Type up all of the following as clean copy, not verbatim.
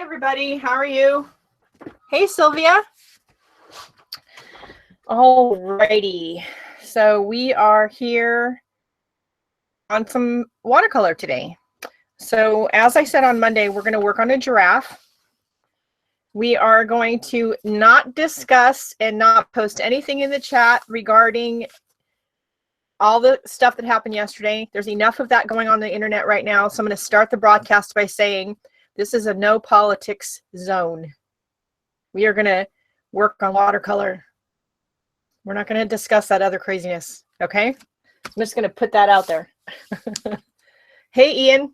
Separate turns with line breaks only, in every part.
everybody. How are you? Hey, Sylvia. Alrighty. So we are here on some watercolor today. So as I said on Monday, we're going to work on a giraffe. We are going to not discuss and not post anything in the chat regarding all the stuff that happened yesterday. There's enough of that going on the internet right now. So I'm going to start the broadcast by saying this is a no politics zone. We are going to work on watercolor. We're not going to discuss that other craziness, okay? I'm just going to put that out there. Hey, Ian.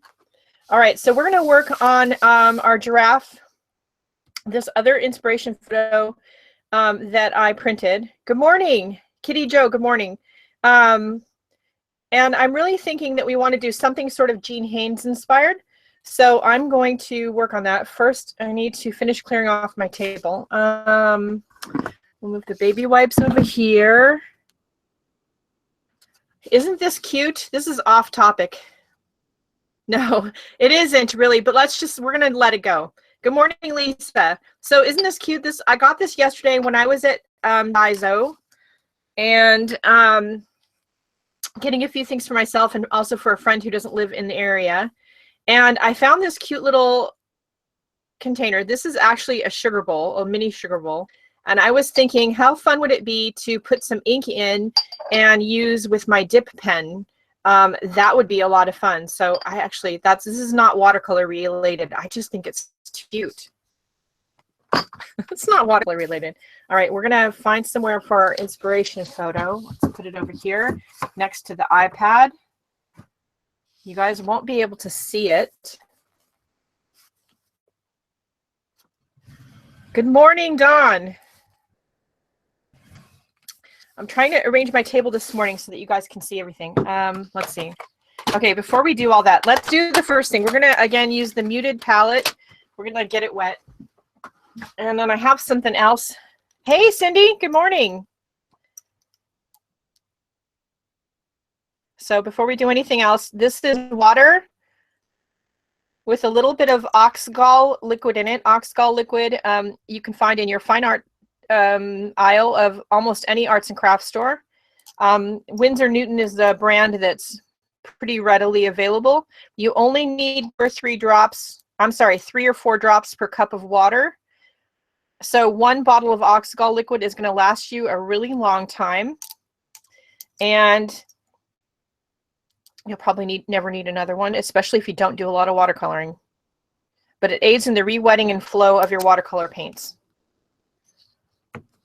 All right, so we're going to work on our giraffe. This other inspiration photo that I printed. Good morning, Kitty Joe. Good morning. And I'm really thinking that we want to do something sort of Gene Haynes inspired. So I'm going to work on that. First, I need to finish clearing off my table. We'll move the baby wipes over here. Isn't this cute? This is off topic. No, it isn't really, but we're going to let it go. Good morning, Lisa. So isn't this cute? I got this yesterday when I was at ISO and getting a few things for myself and also for a friend who doesn't live in the area. And I found this cute little container. This is actually a sugar bowl, a mini sugar bowl. And I was thinking, how fun would it be to put some ink in and use with my dip pen? That would be a lot of fun. So this is not watercolor related. I just think it's cute. It's not watercolor related. All right, we're gonna find somewhere for our inspiration photo. Let's put it over here next to the iPad. You guys won't be able to see it. Good morning, Dawn. I'm trying to arrange my table this morning so that you guys can see everything. Let's see. Okay, before we do all that, let's do the first thing. We're gonna, again, use the muted palette. We're gonna get it wet. And then I have something else. Hey, Cindy, good morning. So before we do anything else, this is water with a little bit of Oxgall liquid in it. Oxgall liquid you can find in your fine art aisle of almost any arts and crafts store. Winsor Newton is the brand that's pretty readily available. You only need 3 or 4 drops per cup of water. So 1 bottle of Oxgall liquid is going to last you a really long time. And you'll probably never need another one, especially if you don't do a lot of watercoloring. But it aids in the re-wetting and flow of your watercolor paints.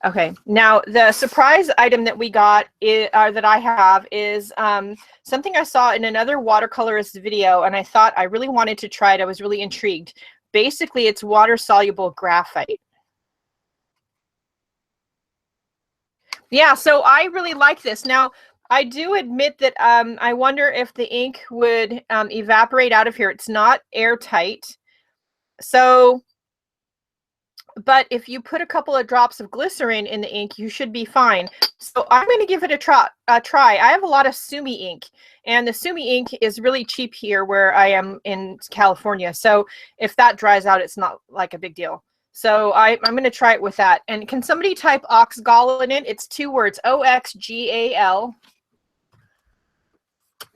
Okay, now the surprise item that we got that I have is something I saw in another watercolorist video, and I thought I really wanted to try it. I was really intrigued. Basically, it's water-soluble graphite. Yeah, so I really like this. Now, I do admit that I wonder if the ink would evaporate out of here. It's not airtight. So, but if you put a couple of drops of glycerin in the ink, you should be fine. So I'm going to give it a try. I have a lot of Sumi ink, and the Sumi ink is really cheap here where I am in California. So if that dries out, it's not like a big deal. So I'm going to try it with that. And can somebody type Oxgall in it? It's 2 words, O-X-G-A-L.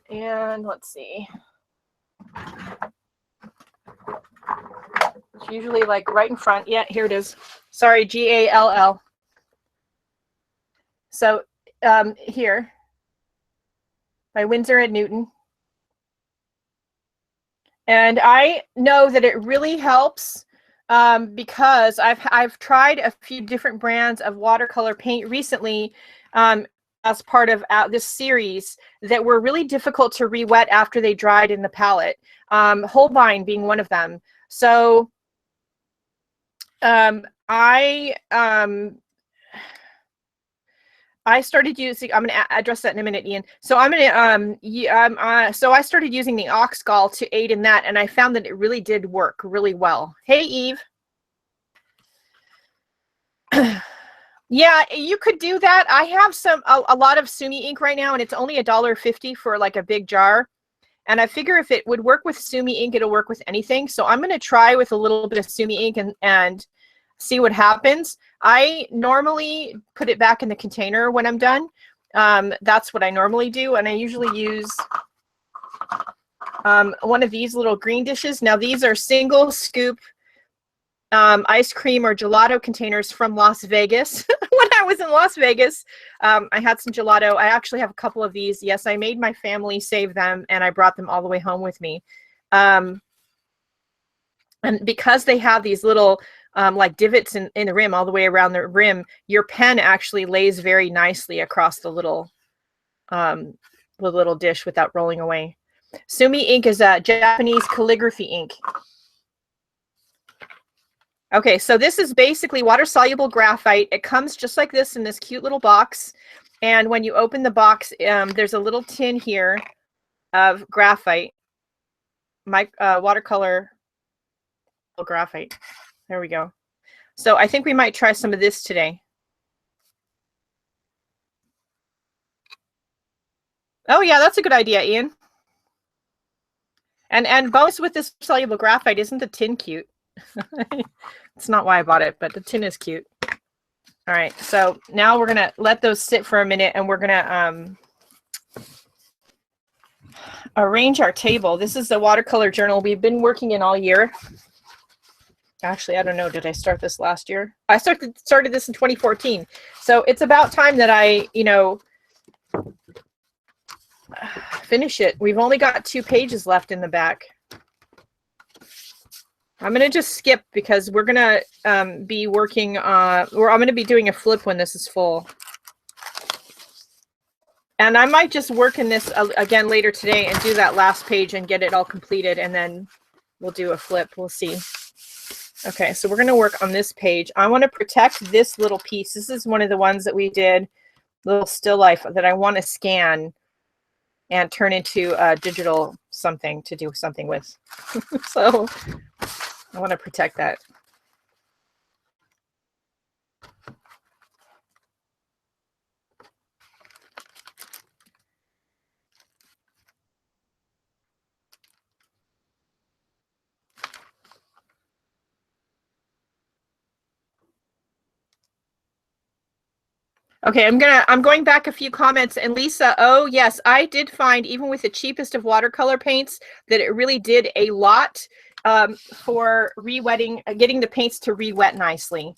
And let's see. It's usually like right in front. Yeah, here it is. Sorry, G-A-L-L. So here, by Winsor & Newton. And I know that it really helps because I've tried a few different brands of watercolor paint recently as part of this series that were really difficult to re-wet after they dried in the palette. Holbein being one of them. So I started using, I'm going to address that in a minute, Ian. So I'm going to, so I started using the Oxgall to aid in that, and I found that it really did work really well. Hey, Eve. Yeah, you could do that. I have a lot of Sumi ink right now, and it's only $1.50 for like a big jar. And I figure if it would work with Sumi ink, it'll work with anything. So I'm going to try with a little bit of Sumi ink and see what happens. I normally put it back in the container when I'm done. That's what I normally do. And I usually use one of these little green dishes. Now these are single scoop ice cream or gelato containers from Las Vegas. When I was in Las Vegas, I had some gelato. I actually have a couple of these. Yes, I made my family save them, and I brought them all the way home with me. And because they have these little like divots in the rim, all the way around the rim, your pen actually lays very nicely across the little dish without rolling away. Sumi ink is a Japanese calligraphy ink. Okay, so this is basically water-soluble graphite. It comes just like this in this cute little box. And when you open the box, there's a little tin here of graphite. My watercolor graphite. There we go. So I think we might try some of this today. Oh yeah, that's a good idea, Ian. And bonus with this soluble graphite, isn't the tin cute? It's not why I bought it, but the tin is cute. All right, so now we're gonna let those sit for a minute, and we're gonna arrange our table. This is the watercolor journal we've been working in all year. Actually, I don't know, did I start this last year? I started this in 2014. So it's about time that I, finish it. We've only got 2 pages left in the back. I'm going to just skip because we're going to be working I'm going to be doing a flip when this is full. And I might just work in this again later today and do that last page and get it all completed, and then we'll do a flip. We'll see. Okay, so we're going to work on this page. I want to protect this little piece. This is one of the ones that we did, little still life, that I want to scan and turn into a digital something to do something with. So I want to protect that. Okay, I'm going back a few comments, and Lisa, oh yes, I did find, even with the cheapest of watercolor paints, that it really did a lot for re-wetting, getting the paints to re-wet nicely.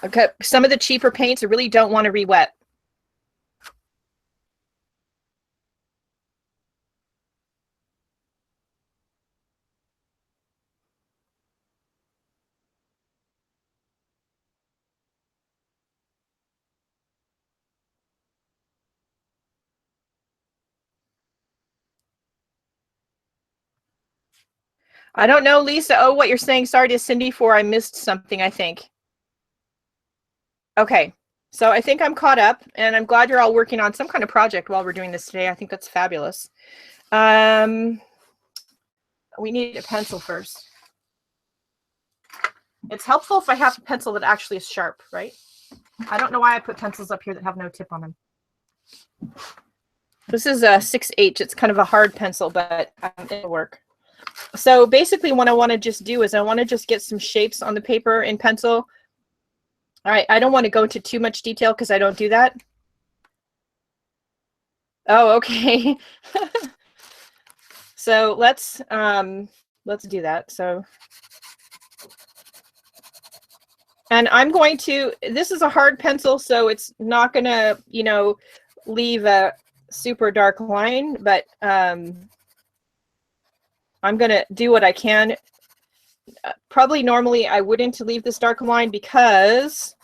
Okay, some of the cheaper paints I really don't want to re-wet. I don't know, Lisa. Oh, what you're saying. Sorry to Cindy for I missed something, I think. Okay, so I think I'm caught up, and I'm glad you're all working on some kind of project while we're doing this today. I think that's fabulous. We need a pencil first. It's helpful if I have a pencil that actually is sharp, right? I don't know why I put pencils up here that have no tip on them. This is a 6H. It's kind of a hard pencil, but it'll work. So basically what I want to just do is I want to just get some shapes on the paper in pencil. All right, I don't want to go into too much detail because I don't do that. Oh, okay. So let's do that. So, and I'm going to, this is a hard pencil, so it's not gonna, leave a super dark line, but I'm gonna do what I can. Probably normally I wouldn't leave this dark line because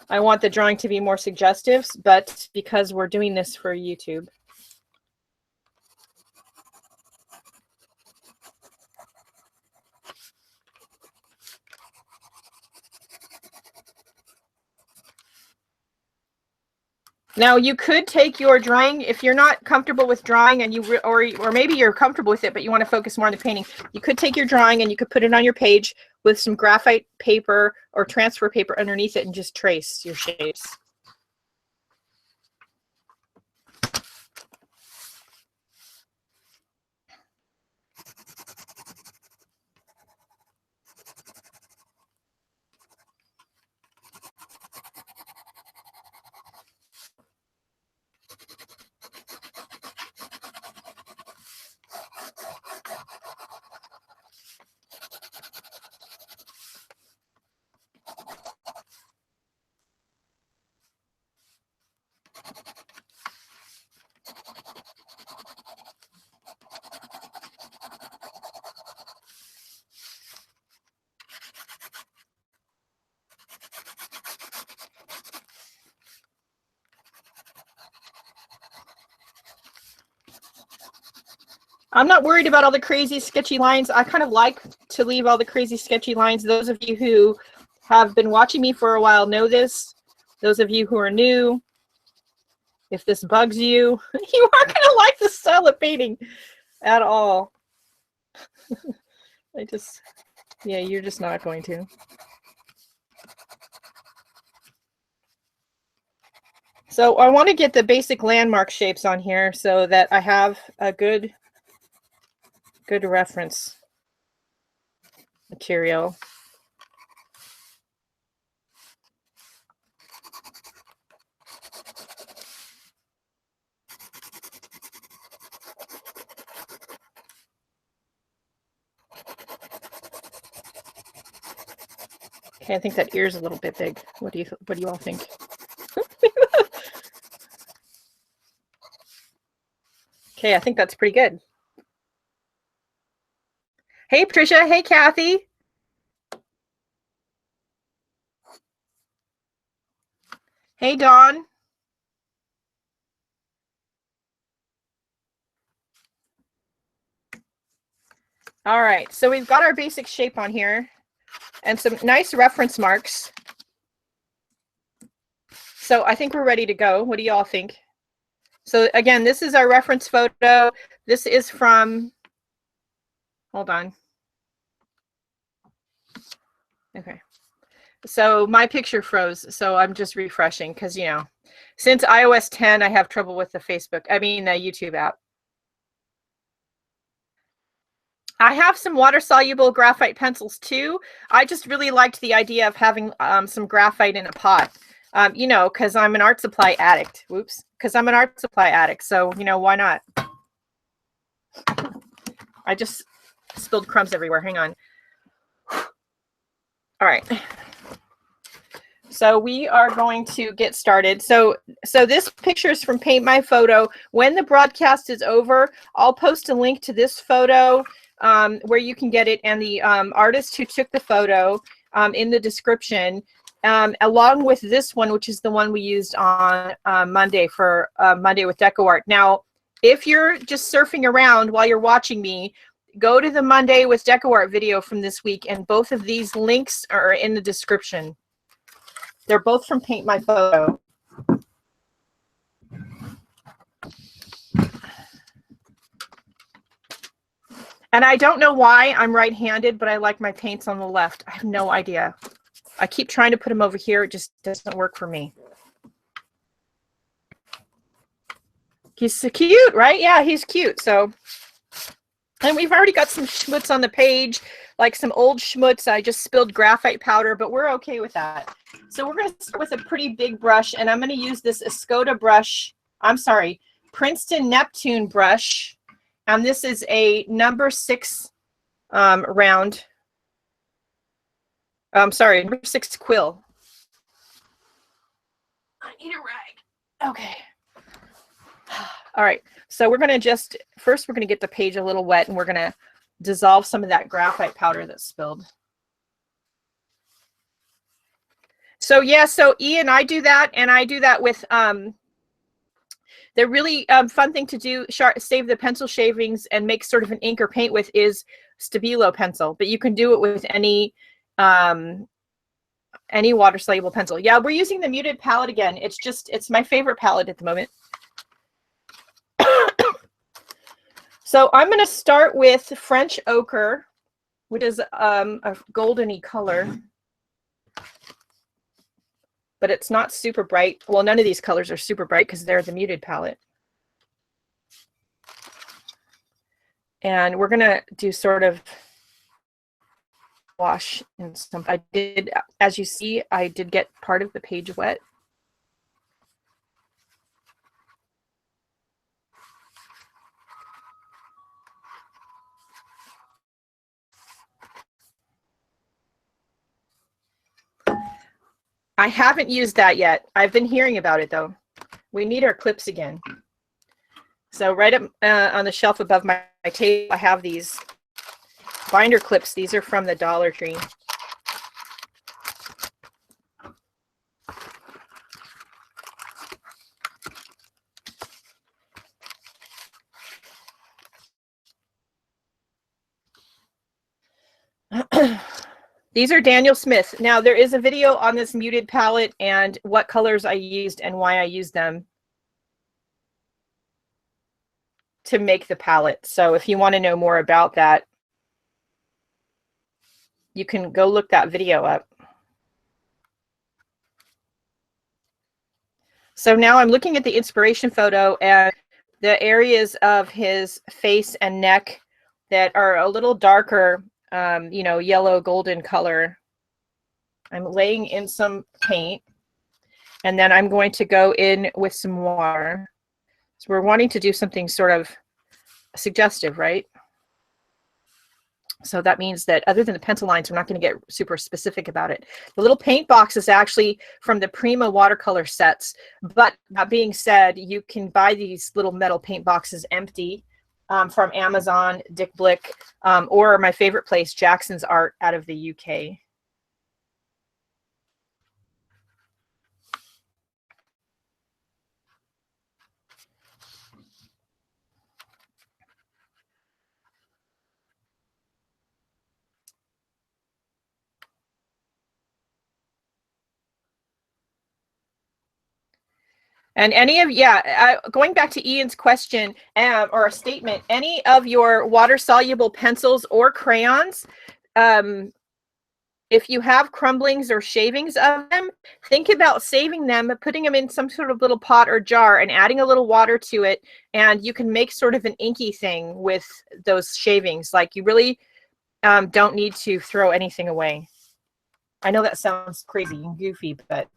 I want the drawing to be more suggestive, but because we're doing this for YouTube. Now you could take your drawing, if you're not comfortable with drawing and you or maybe you're comfortable with it but you want to focus more on the painting, you could take your drawing and you could put it on your page with some graphite paper or transfer paper underneath it and just trace your shapes. I'm not worried about all the crazy sketchy lines. I kind of like to leave all the crazy sketchy lines. Those of you who have been watching me for a while know this. Those of you who are new, if this bugs you, you aren't going to like the style of painting at all. Yeah, you're just not going to. So I want to get the basic landmark shapes on here so that I have a good reference material. Okay, I think that ear's a little bit big. What do you all think? Okay, I think that's pretty good. Hey, Patricia. Hey, Kathy. Hey, Dawn. All right, so we've got our basic shape on here and some nice reference marks. So I think we're ready to go. What do you all think? So again, this is our reference photo. This is from, hold on. Okay. So my picture froze, so I'm just refreshing because, you know, since iOS 10, I have trouble with the YouTube app. I have some water-soluble graphite pencils too. I just really liked the idea of having some graphite in a pot, you know, because I'm an art supply addict. Whoops. Because I'm an art supply addict. So, you know, why not? I just spilled crumbs everywhere. Hang on. All right. So we are going to get started. So this picture is from Paint My Photo. When the broadcast is over, I'll post a link to this photo where you can get it, and the artist who took the photo in the description, along with this one, which is the one we used on Monday for Monday with DecoArt. Now, if you're just surfing around while you're watching me, go to the Monday with DecoArt video from this week, and both of these links are in the description. They're both from Paint My Photo. And I don't know why I'm right-handed, but I like my paints on the left. I have no idea. I keep trying to put them over here. It just doesn't work for me. He's so cute, right? Yeah, he's cute. So, and we've already got some schmutz on the page, like some old schmutz. I just spilled graphite powder, but we're okay with that. So we're going to start with a pretty big brush, and I'm going to use this Escoda brush. I'm sorry, Princeton Neptune brush. And this is a number 6 round. Sorry, number 6 quill. I need a rag. Okay. All right. So we're going to first we're going to get the page a little wet, and we're going to dissolve some of that graphite powder that's spilled. So yeah, so Ian, I do that, and I do that with the really fun thing to do, save the pencil shavings and make sort of an ink or paint with, is Stabilo pencil, but you can do it with any water soluble pencil. Yeah, we're using the muted palette again. It's my favorite palette at the moment. So I'm going to start with French ochre, which is a goldeny color, but it's not super bright. Well, none of these colors are super bright because they're the muted palette. And we're going to do sort of wash and some. As you see, I did get part of the page wet. I haven't used that yet. I've been hearing about it though. We need our clips again. So right up on the shelf above my table, I have these binder clips. These are from the Dollar Tree. These are Daniel Smith. Now there is a video on this muted palette and what colors I used and why I used them to make the palette. So if you want to know more about that, you can go look that video up. So now I'm looking at the inspiration photo and the areas of his face and neck that are a little darker, you know, yellow golden color. I'm laying in some paint and then I'm going to go in with some water. So we're wanting to do something sort of suggestive, right? So that means that other than the pencil lines, we're not going to get super specific about it. The little paint box is actually from the Prima watercolor sets. But that being said, you can buy these little metal paint boxes empty from Amazon, Dick Blick, or my favorite place, Jackson's Art out of the UK. And any of, going back to Ian's question or a statement, any of your water-soluble pencils or crayons, if you have crumblings or shavings of them, think about saving them, putting them in some sort of little pot or jar and adding a little water to it. And you can make sort of an inky thing with those shavings. Like you really don't need to throw anything away. I know that sounds crazy and goofy, but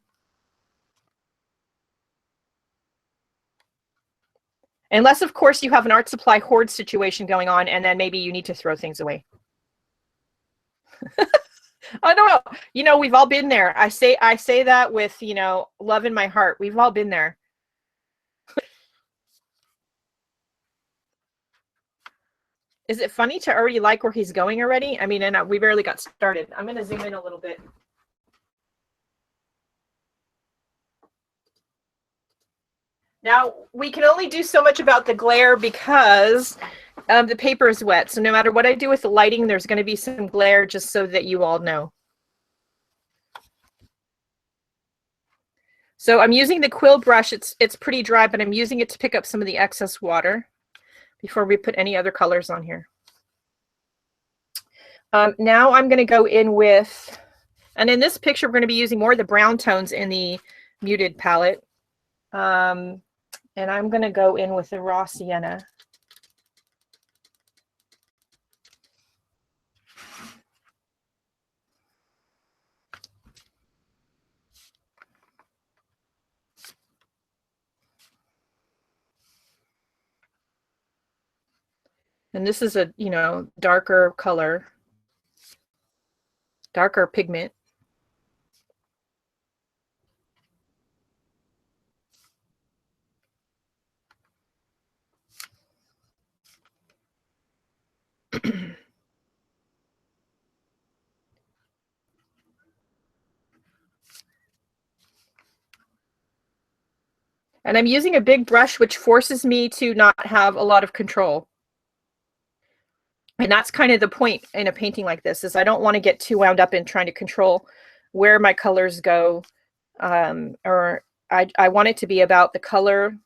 unless, of course, you have an art supply hoard situation going on, and then maybe you need to throw things away. I don't know. You know, we've all been there. I say that with, you know, love in my heart. We've all been there. Is it funny to already like where he's going already? I mean, and we barely got started. I'm going to zoom in a little bit. Now, we can only do so much about the glare because the paper is wet. So no matter what I do with the lighting, there's going to be some glare, just so that you all know. So I'm using the quill brush. It's pretty dry, but I'm using it to pick up some of the excess water before we put any other colors on here. Now I'm going to go in with, and in this picture, we're going to be using more of the brown tones in the muted palette. And I'm going to go in with the raw sienna. And this is a, you know, darker color, darker pigment. And I'm using a big brush, which forces me to not have a lot of control. And that's kind of the point in a painting like this, is I don't want to get too wound up in trying to control where my colors go. Or I want it to be about the color,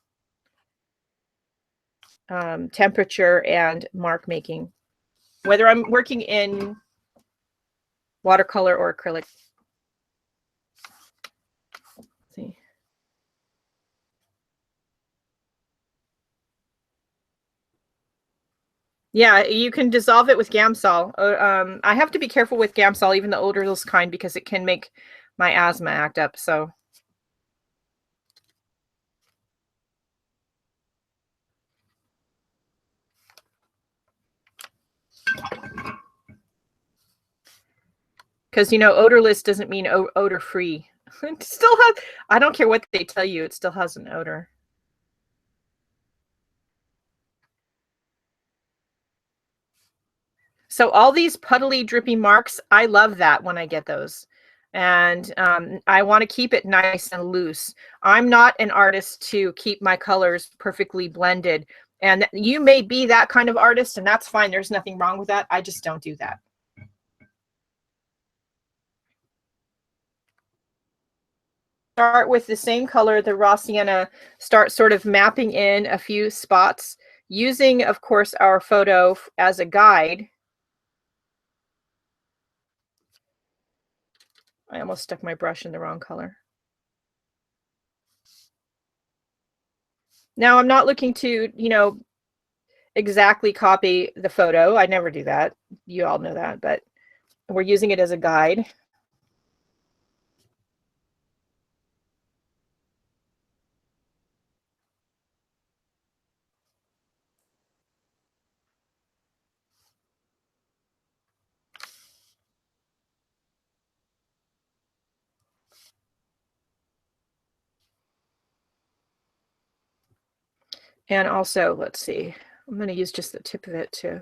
temperature, and mark making, whether I'm working in watercolor or acrylic. Let's see. Yeah, you can dissolve it with Gamsol. I have to be careful with Gamsol, even the odorless kind, because it can make my asthma act up. So. Because, you know, odorless doesn't mean odor free. It still has, I don't care what they tell you, it still has an odor. So all these puddly, drippy marks, I love that when I get those. And I want to keep it nice and loose. I'm not an artist to keep my colors perfectly blended. And you may be that kind of artist, and that's fine. There's nothing wrong with that. I just don't do that. start with the same color, the raw sienna, start sort of mapping in a few spots using, of course, our photo as a guide. I almost stuck my brush in the wrong color. Now I'm not looking to, you know, exactly copy the photo. I never do that. You all know that, but we're using it as a guide. And also, let's see, I'm going to use just the tip of it too.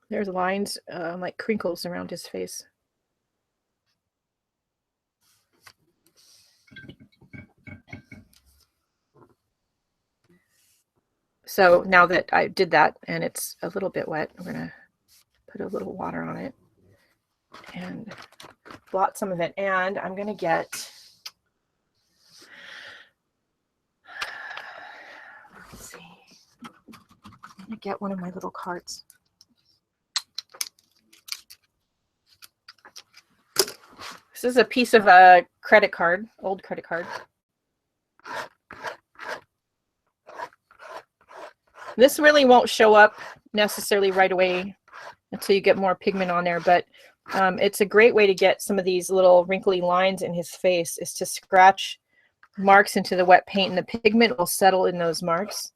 There's lines like crinkles around his face. So now that I did that and it's a little bit wet, I'm gonna put a little water on it and blot some of it. And I'm gonna get, let's see, I'm gonna get one of my little cards. This is a piece of a credit card, old credit card. This really won't show up necessarily right away until you get more pigment on there, but it's a great way to get some of these little wrinkly lines in his face is to scratch marks into the wet paint, and the pigment will settle in those marks.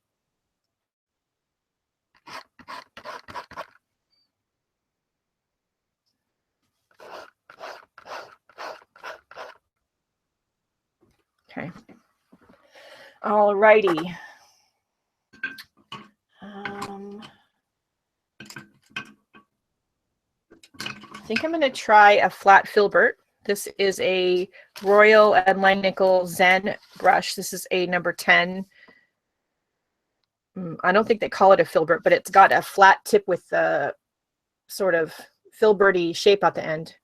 Okay. All righty. I think I'm going to try a flat filbert. This is a Royal and Nickel Zen brush. This is a number 10. I don't think they call it a filbert, but it's got a flat tip with a sort of filberty shape at the end.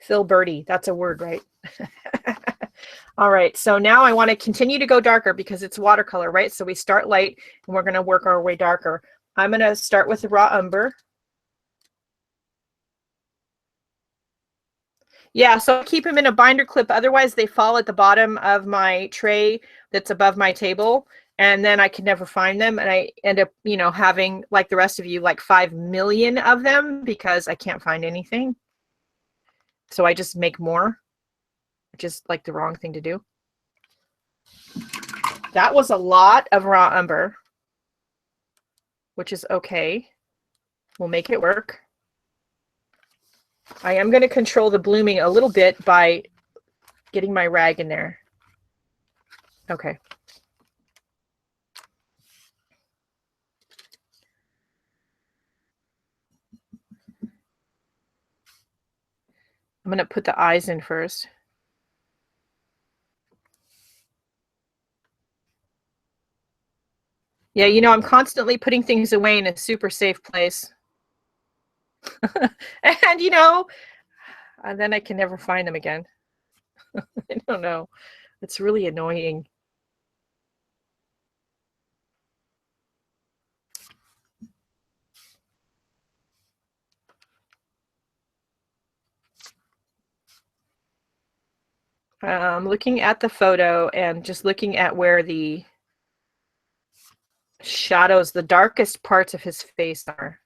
Filberty, that's a word, right? All right, so now I want to continue to go darker because it's watercolor, right? So we start light and we're going to work our way darker. I'm going to start with the raw umber. Yeah, so keep them in a binder clip. Otherwise, they fall at the bottom of my tray that's above my table, and then I can never find them. And I end up, you know, having, like the rest of you, like 5 million of them because I can't find anything. So I just make more, which is like the wrong thing to do. That was a lot of raw umber, which is okay. We'll make it work. I am going to control the blooming a little bit by getting my rag in there. Okay. I'm going to put the eyes in first. Yeah, you know, I'm constantly putting things away in a super safe place. And, you know, and then I can never find them again. I don't know. It's really annoying. Looking at the photo and just looking at where the shadows, the darkest parts of his face are.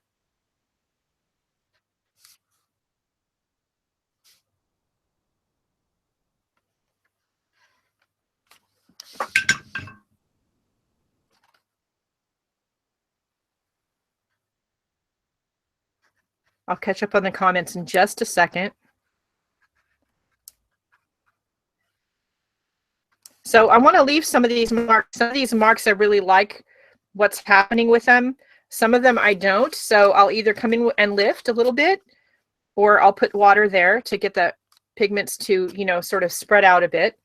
I'll catch up on the comments in just a second. So I want to leave some of these marks. Some of these marks I really like what's happening with them. Some of them I don't, so I'll either come in and lift a little bit, or I'll put water there to get the pigments to, you know, sort of spread out a bit.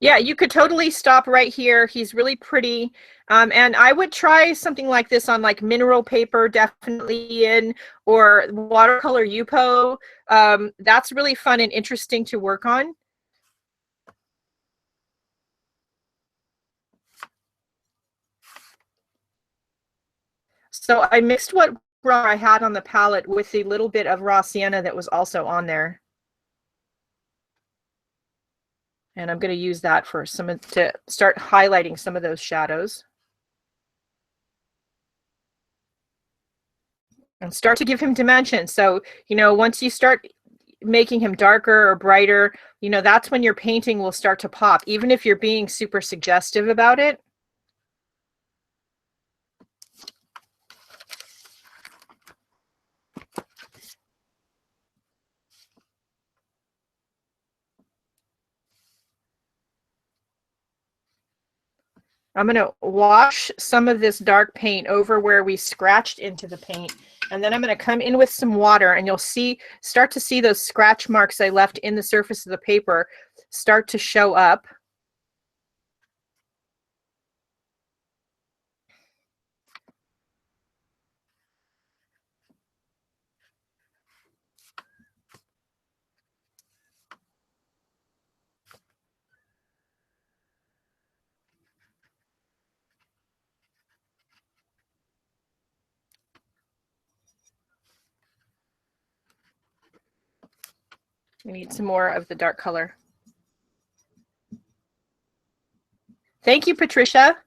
Yeah, you could totally stop right here. He's really pretty. And I would try something like this on like mineral paper, definitely in, or watercolor Yupo. That's really fun and interesting to work on. So I mixed what raw I had on the palette with the little bit of raw sienna that was also on there. And I'm going to use that for to start highlighting some of those shadows. And start to give him dimension. So, you know, once you start making him darker or brighter, you know, that's when your painting will start to pop, even if you're being super suggestive about it. I'm going to wash some of this dark paint over where we scratched into the paint. And then I'm going to come in with some water, and you'll start to see those scratch marks I left in the surface of the paper start to show up. We need some more of the dark color. Thank you, Patricia.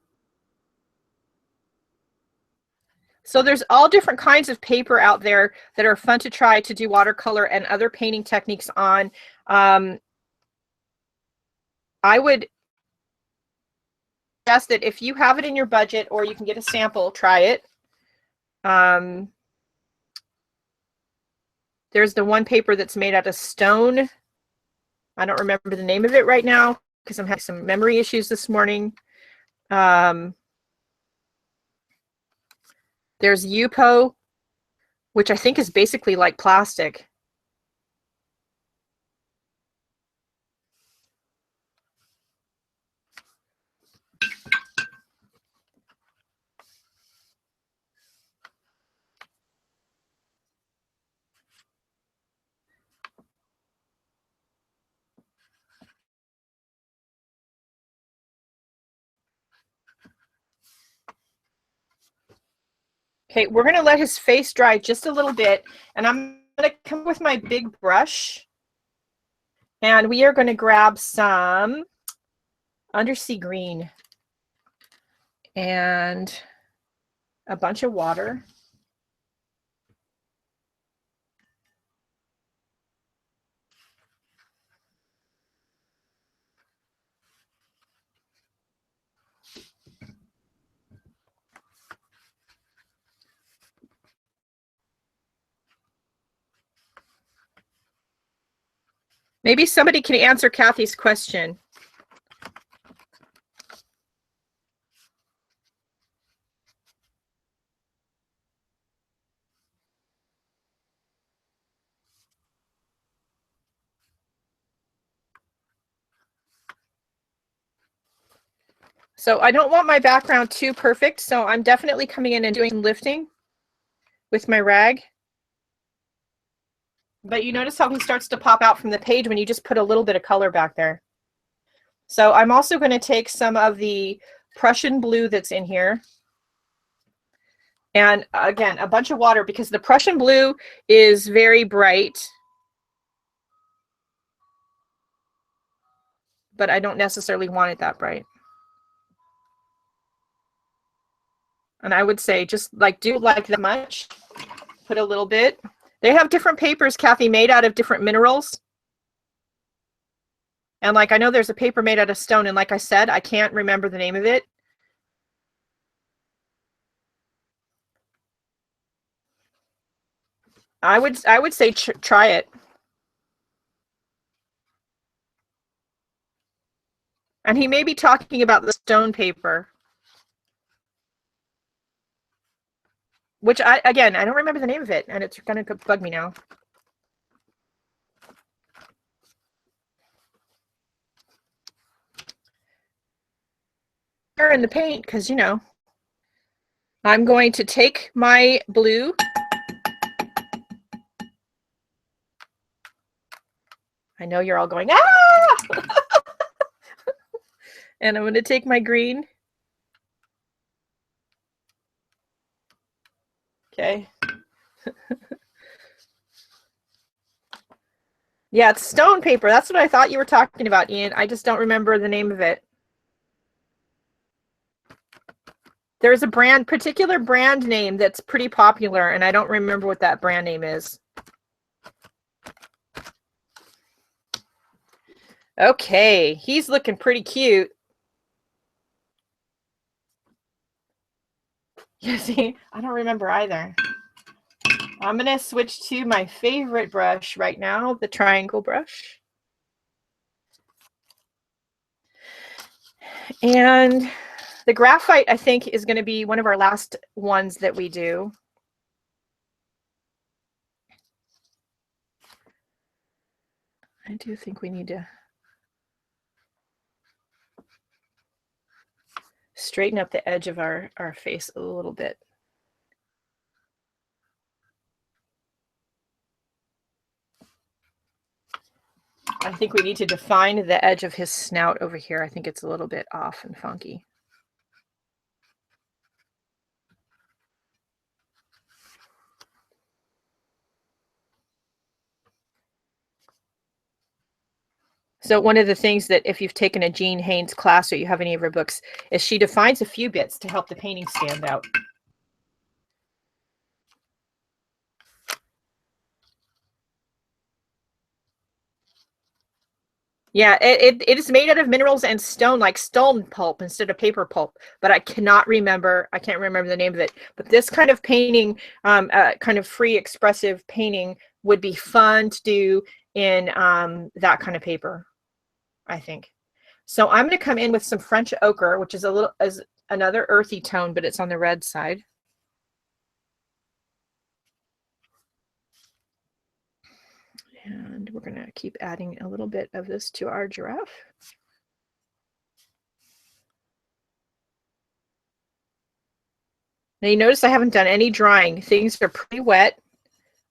So there's all different kinds of paper out there that are fun to try to do watercolor and other painting techniques on. I would suggest that if you have it in your budget or you can get a sample, try it. There's the one paper that's made out of stone. I don't remember the name of it right now because I'm having some memory issues this morning. There's Yupo, which I think is basically like plastic. Okay, we're going to let his face dry just a little bit, and I'm going to come with my big brush, and we are going to grab some undersea green and a bunch of water. Maybe somebody can answer Kathy's question. So I don't want my background too perfect, so I'm definitely coming in and doing lifting with my rag. But you notice how he starts to pop out from the page when you just put a little bit of color back there. So I'm also going to take some of the Prussian blue that's in here. And again, a bunch of water, because the Prussian blue is very bright. But I don't necessarily want it that bright. And I would say just like do like that much. Put a little bit. They have different papers, Kathy, made out of different minerals. And like I know there's a paper made out of stone, and like I said, I can't remember the name of it. I would say try it. And he may be talking about the stone paper, which again, I don't remember the name of it, and it's going to bug me now. Here in the paint, because, you know, I'm going to take my blue. I know you're all going, ah! And I'm going to take my green. Okay. Yeah, it's stone paper. That's what I thought you were talking about, Ian. I just don't remember the name of it. There's a particular brand name that's pretty popular, and I don't remember what that brand name is. Okay, he's looking pretty cute. You see, I don't remember either. I'm going to switch to my favorite brush right now, the triangle brush. And the graphite, I think, is going to be one of our last ones that we do. I do think we need to straighten up the edge of our face a little bit. I think we need to define the edge of his snout over here. I think it's a little bit off and funky. So one of the things that if you've taken a Jean Haynes class or you have any of her books is she defines a few bits to help the painting stand out. Yeah, it is made out of minerals and stone, like stone pulp instead of paper pulp. But I can't remember the name of it. But this kind of painting, kind of free expressive painting would be fun to do in that kind of paper, I think. So I'm going to come in with some French ochre, which is another earthy tone, but it's on the red side. And we're going to keep adding a little bit of this to our giraffe. Now you notice I haven't done any drying. Things are pretty wet.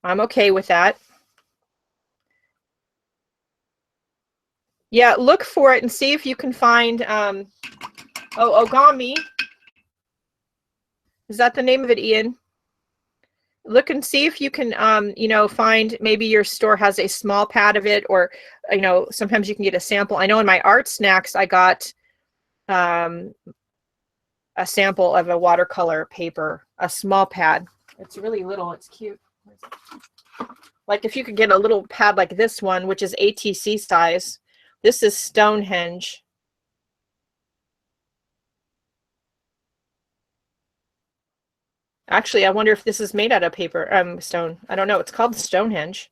I'm okay with that. Yeah, look for it and see if you can find, Ogami. Is that the name of it, Ian? Look and see if you can, you know, find, maybe your store has a small pad of it, or, you know, sometimes you can get a sample. I know in my art snacks, I got a sample of a watercolor paper, a small pad. It's really little. It's cute. Like if you could get a little pad like this one, which is ATC size. This is Stonehenge. Actually, I wonder if this is made out of paper, stone. I don't know. It's called Stonehenge.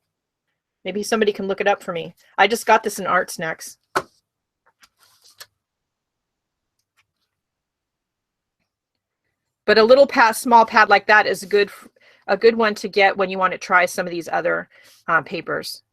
Maybe somebody can look it up for me. I just got this in Art Snacks. But a little small pad like that is a good one to get when you want to try some of these other papers.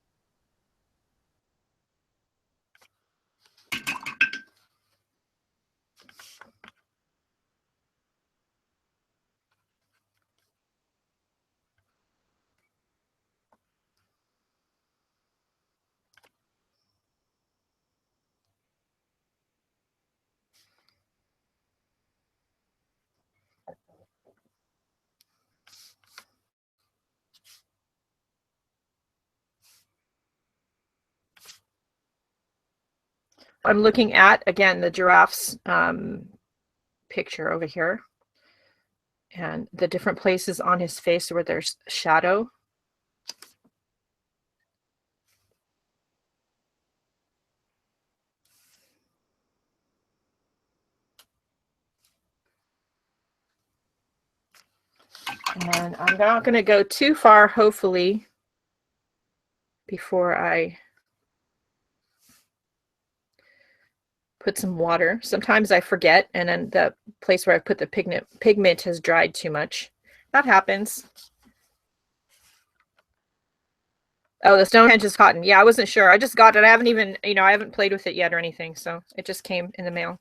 I'm looking at, again, the giraffe's picture over here, and the different places on his face where there's shadow. And I'm not going to go too far, hopefully, before I Put some water. Sometimes I forget, and then the place where I put the pigment has dried too much. That happens. Oh, the Stonehenge is cotton. Yeah, I wasn't sure. I just got it. I haven't even, I haven't played with it yet or anything, so it just came in the mail.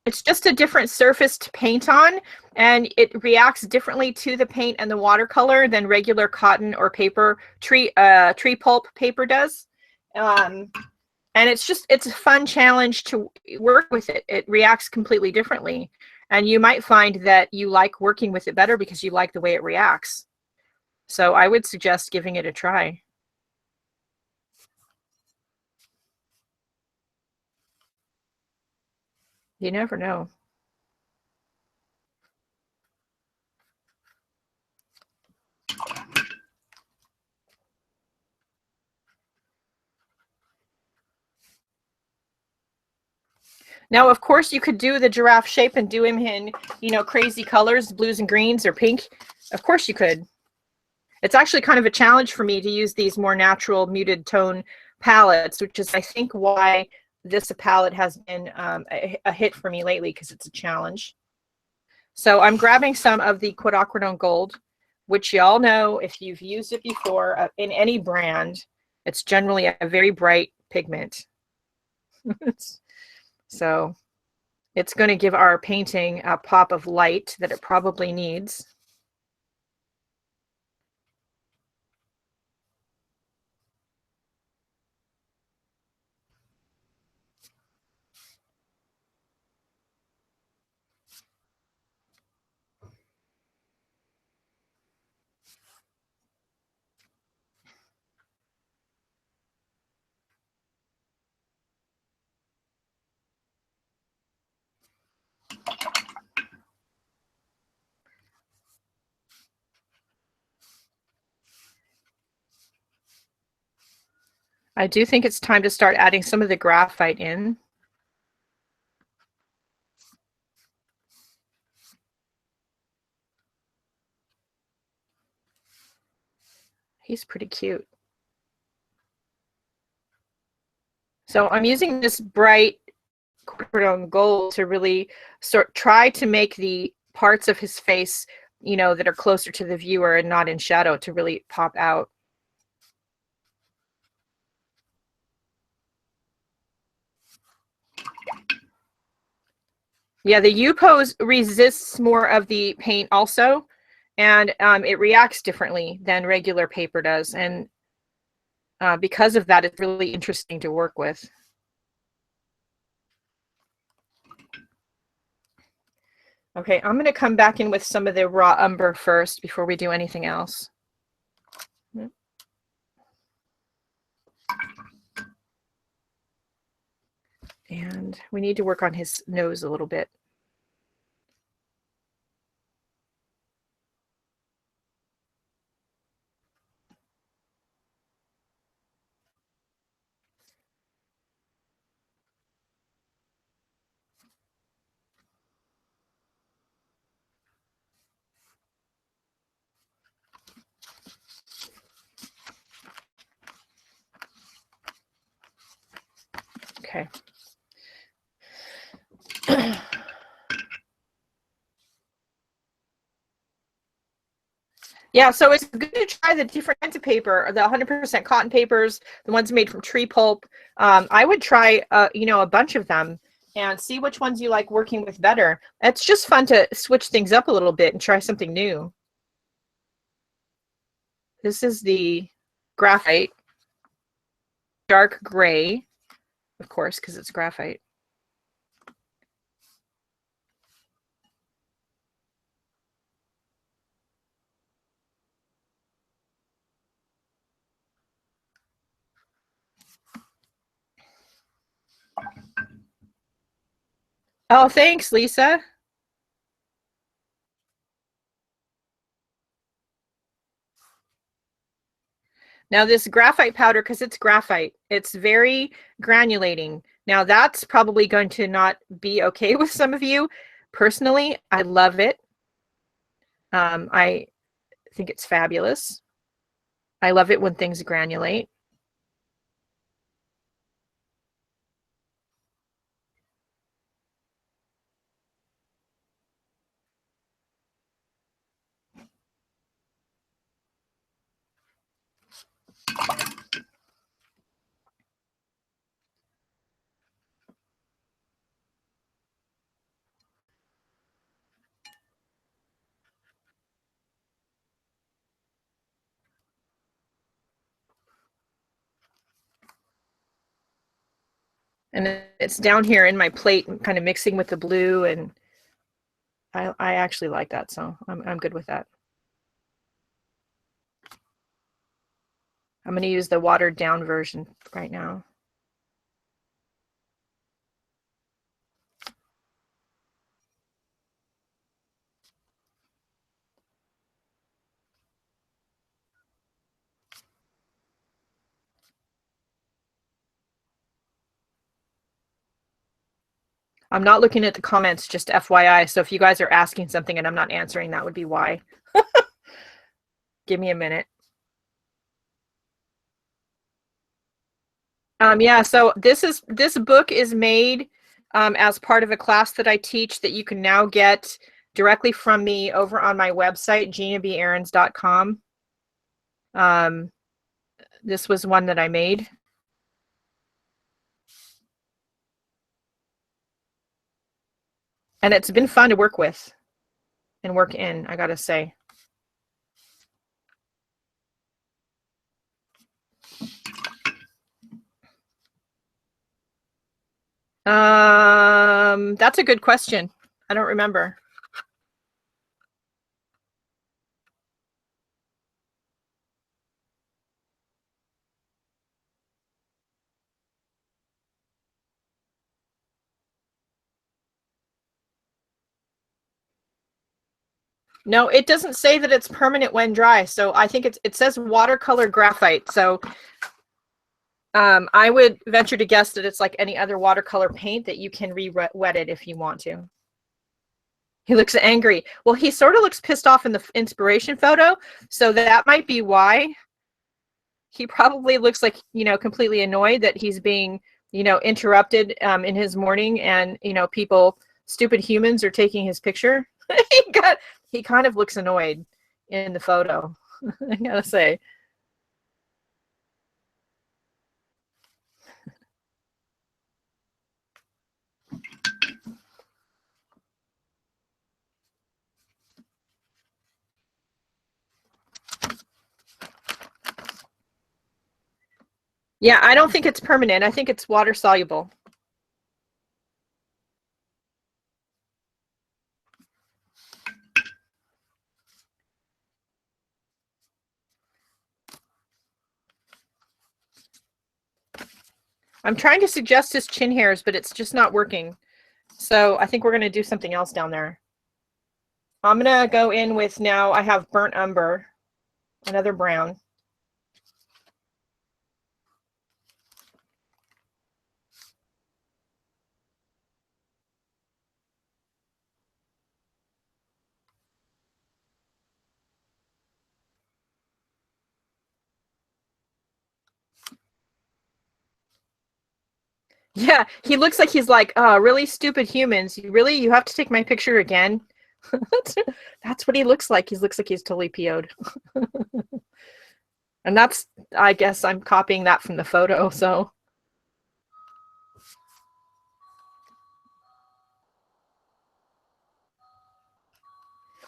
It's just a different surface to paint on, and it reacts differently to the paint and the watercolor than regular cotton or paper, tree pulp paper does. And it's a fun challenge to work with it. It reacts completely differently. And you might find that you like working with it better because you like the way it reacts. So I would suggest giving it a try. You never know. Now, of course, you could do the giraffe shape and do him in, crazy colors, blues and greens or pink. Of course you could. It's actually kind of a challenge for me to use these more natural muted tone palettes, which is, I think, why this palette has been a hit for me lately, because it's a challenge. So I'm grabbing some of the quinacridone gold, which y'all know if you've used it before in any brand, it's generally a very bright pigment. So it's going to give our painting a pop of light that it probably needs. I do think it's time to start adding some of the graphite in. He's pretty cute. So I'm using this bright quinacridone gold to really try to make the parts of his face, that are closer to the viewer and not in shadow, to really pop out. Yeah, the U pose resists more of the paint also, and it reacts differently than regular paper does. And because of that, it's really interesting to work with. Okay, I'm going to come back in with some of the raw umber first before we do anything else. And we need to work on his nose a little bit. Okay. Yeah, so it's good to try the different kinds of paper, the 100% cotton papers, the ones made from tree pulp. I would try, a bunch of them and see which ones you like working with better. It's just fun to switch things up a little bit and try something new. This is the graphite, dark gray, of course, because it's graphite. Oh, thanks, Lisa. Now this graphite powder, because it's graphite, it's very granulating. Now that's probably going to not be okay with some of you. Personally, I love it. I think it's fabulous. I love it when things granulate. And it's down here in my plate, kind of mixing with the blue, and I actually like that, so I'm good with that. I'm going to use the watered down version right now. I'm not looking at the comments, just FYI. So if you guys are asking something and I'm not answering, that would be why. Give me a minute. Yeah, so this book is made as part of a class that I teach that you can now get directly from me over on my website, ginabahrens.com. This was one that I made. And it's been fun to work with and work in, I gotta say. That's a good question. I don't remember. No, it doesn't say that it's permanent when dry. So I think it says watercolor graphite. So I would venture to guess that it's like any other watercolor paint that you can re-wet it if you want to. He looks angry. Well, he sort of looks pissed off in the inspiration photo. So that might be why. He probably looks like, completely annoyed that he's being, interrupted in his morning, and, people, stupid humans are taking his picture. He kind of looks annoyed in the photo, I gotta say. Yeah, I don't think it's permanent. I think it's water soluble. I'm trying to suggest his chin hairs, but it's just not working. So I think we're going to do something else down there. I'm going to go in with, now I have burnt umber, another brown. Yeah, he looks like he's like, oh, really stupid humans. You have to take my picture again. That's what he looks like. He looks like he's totally PO'd. And that's, I guess I'm copying that from the photo, so.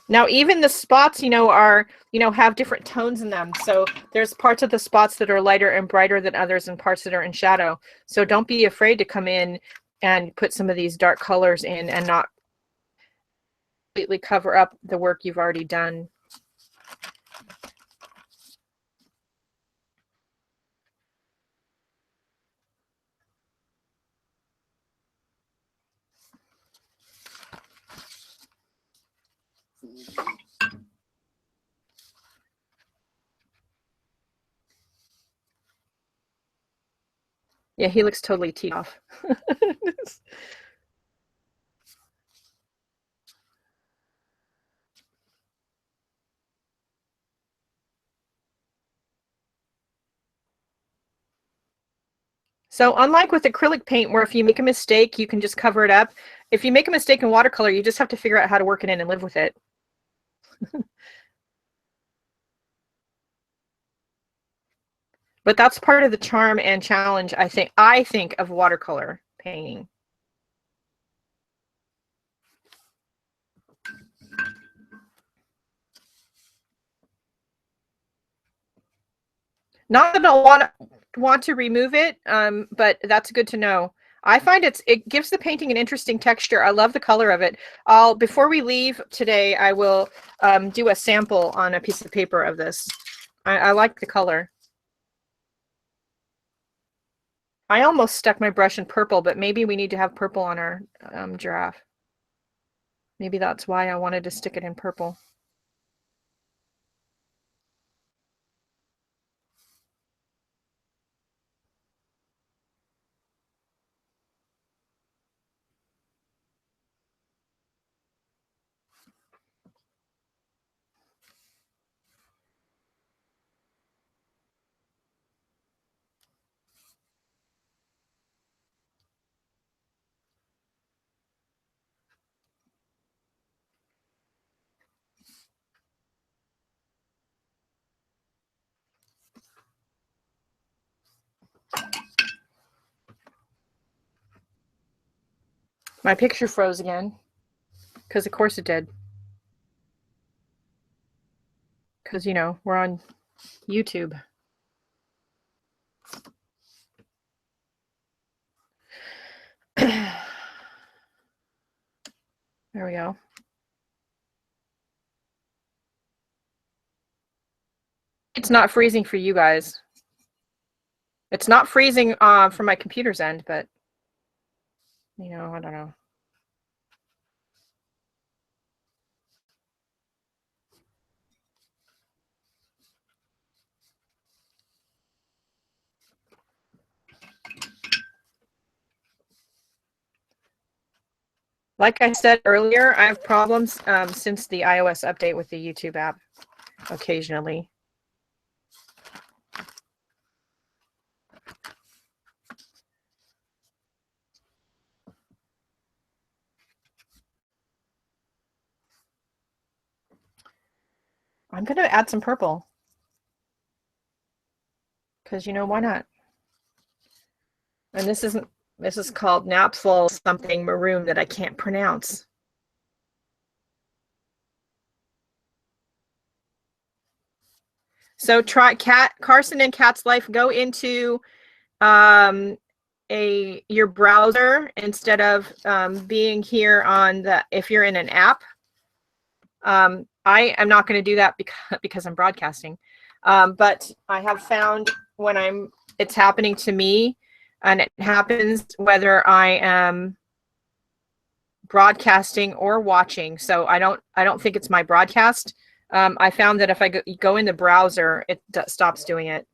Now, even the spots, are, have different tones in them. So there's parts of the spots that are lighter and brighter than others, and parts that are in shadow. So don't be afraid to come in and put some of these dark colors in and not completely cover up the work you've already done. Yeah, he looks totally teed off. So unlike with acrylic paint, where if you make a mistake, you can just cover it up. If you make a mistake in watercolor, you just have to figure out how to work it in and live with it. But that's part of the charm and challenge, I think, of watercolor painting. Not that I want to remove it, but that's good to know. I find it gives the painting an interesting texture. I love the color of it. Before we leave today, I will do a sample on a piece of paper of this. I like the color. I almost stuck my brush in purple, but maybe we need to have purple on our giraffe. Maybe that's why I wanted to stick it in purple. My picture froze again, because of course it did. Because, you know, we're on YouTube. There we go. It's not freezing for you guys. It's not freezing from my computer's end, but, you know, I don't know. Like I said earlier, I have problems since the iOS update with the YouTube app occasionally. I'm going to add some purple. Because, you know, why not? And this is called Napsol something maroon that I can't pronounce. So try Carson and Cat's Life, go into your browser instead of being here on if you're in an app. I am not going to do that because I'm broadcasting. But I have found when it's happening to me, and it happens whether I am broadcasting or watching. So I don't think it's my broadcast. I found that if I go in the browser, it stops doing it.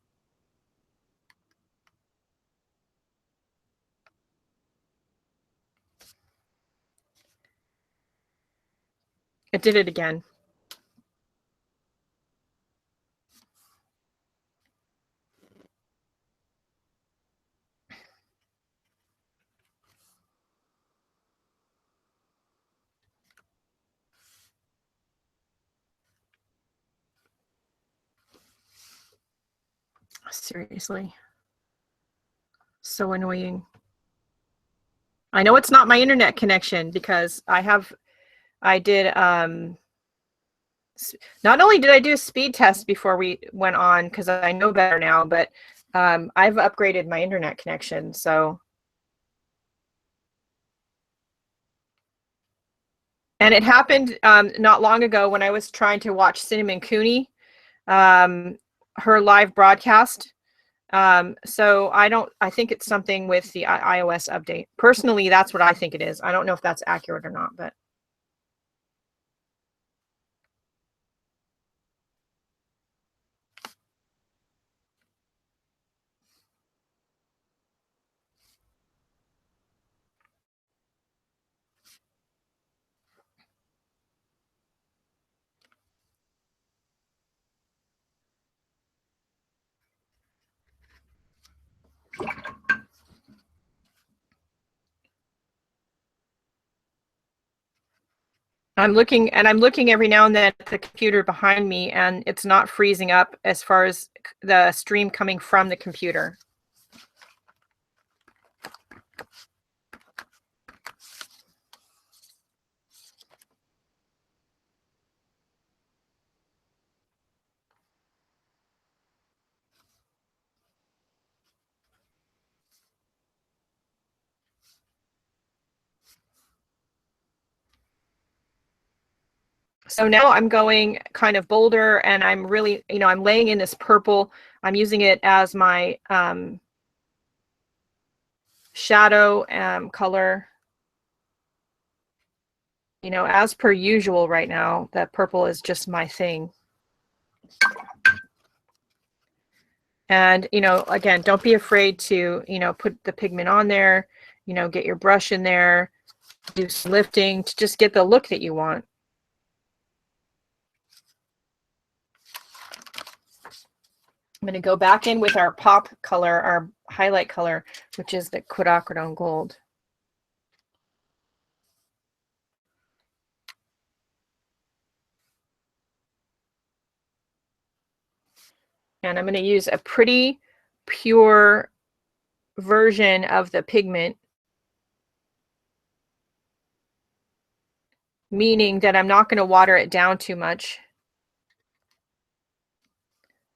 It did it again. Seriously. So annoying. I know it's not my internet connection because I did not only did I do a speed test before we went on because I know better now, but I've upgraded my internet connection. So, and it happened not long ago when I was trying to watch Cinnamon Cooney, her live broadcast. So I think it's something with the iOS update. Personally, that's what I think it is. I don't know if that's accurate or not, but I'm looking every now and then at the computer behind me, and it's not freezing up as far as the stream coming from the computer. So now I'm going kind of bolder, and I'm really, I'm laying in this purple. I'm using it as my shadow color. As per usual right now, that purple is just my thing. And, again, don't be afraid to, put the pigment on there, get your brush in there, do some lifting to just get the look that you want. I'm going to go back in with our pop color, our highlight color, which is the quinacridone gold. And I'm going to use a pretty pure version of the pigment, meaning that I'm not going to water it down too much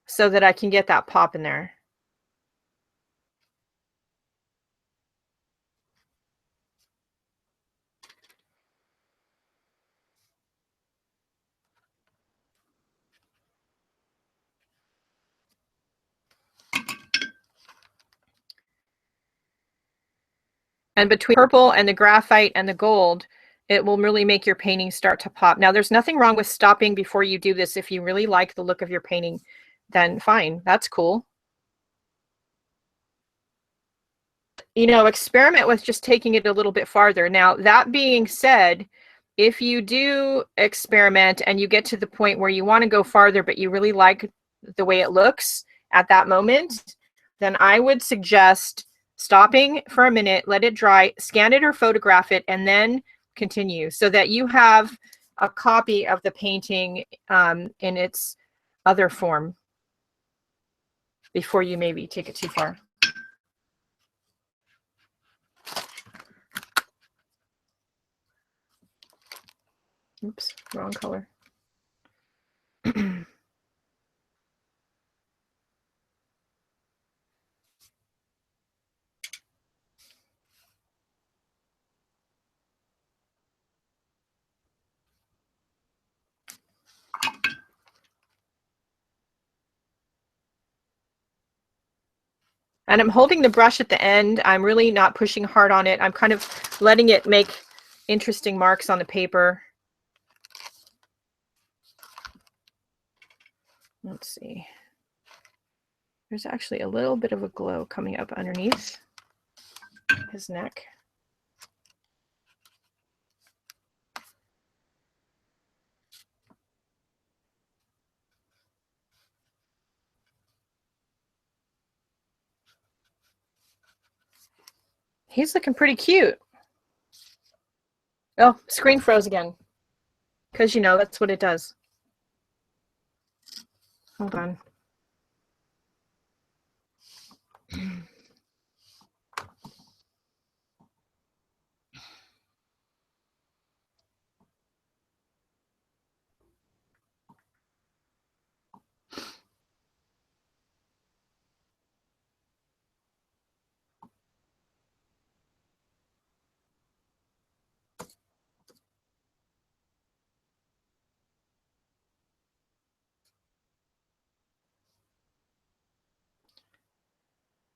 so that I can get that pop in there. And between purple and the graphite and the gold, it will really make your painting start to pop. Now, there's nothing wrong with stopping before you do this. If you really like the look of your painting, then fine, that's cool. Experiment with just taking it a little bit farther. Now, that being said, if you do experiment and you get to the point where you want to go farther, but you really like the way it looks at that moment, then I would suggest stopping for a minute, let it dry, scan it or photograph it, and then continue so that you have a copy of the painting in its other form before you maybe take it too far. Oops, wrong color. And I'm holding the brush at the end. I'm really not pushing hard on it. I'm kind of letting it make interesting marks on the paper. Let's see. There's actually a little bit of a glow coming up underneath his neck. He's looking pretty cute. Oh, screen froze again. Because, that's what it does. Hold on.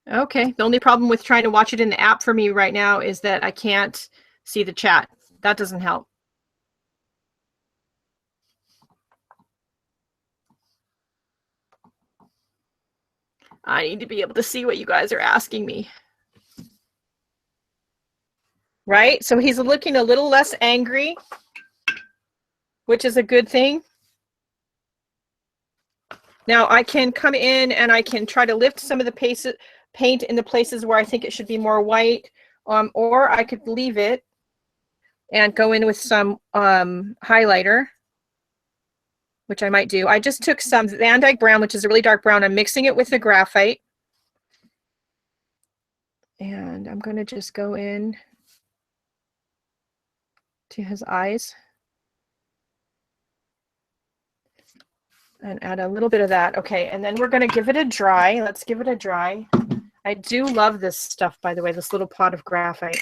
Okay, the only problem with trying to watch it in the app for me right now is that I can't see the chat. That doesn't help. I need to be able to see what you guys are asking me. Right? So he's looking a little less angry, which is a good thing. Now I can come in and I can try to lift some of the paint in the places where I think it should be more white, or I could leave it. and go in with some highlighter, which I might do. I just took some Van Dyke brown, which is a really dark brown. I'm mixing it with the graphite. And I'm going to just go in to his eyes and add a little bit of that. Okay, and then we're going to give it a dry. Let's give it a dry. I do love this stuff, by the way, this little pot of graphite.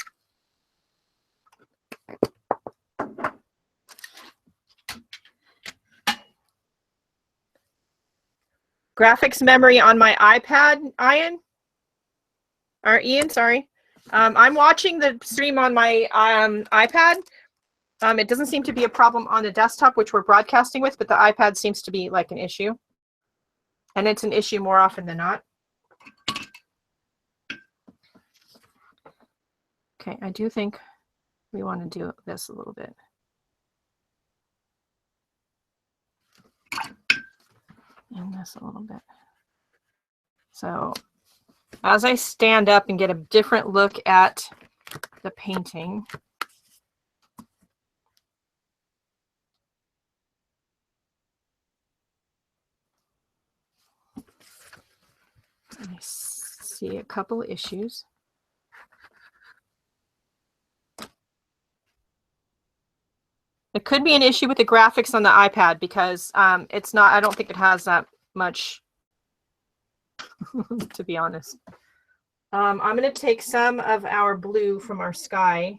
Graphics memory on my iPad, Ian, sorry. I'm watching the stream on my iPad. It doesn't seem to be a problem on the desktop, which we're broadcasting with, but the iPad seems to be like an issue. And it's an issue more often than not. Okay, I do think we want to do this a little bit. And this a little bit. So as I stand up and get a different look at the painting, I see a couple of issues. It could be an issue with the graphics on the iPad because it's not, I don't think it has that much, to be honest. I'm going to take some of our blue from our sky.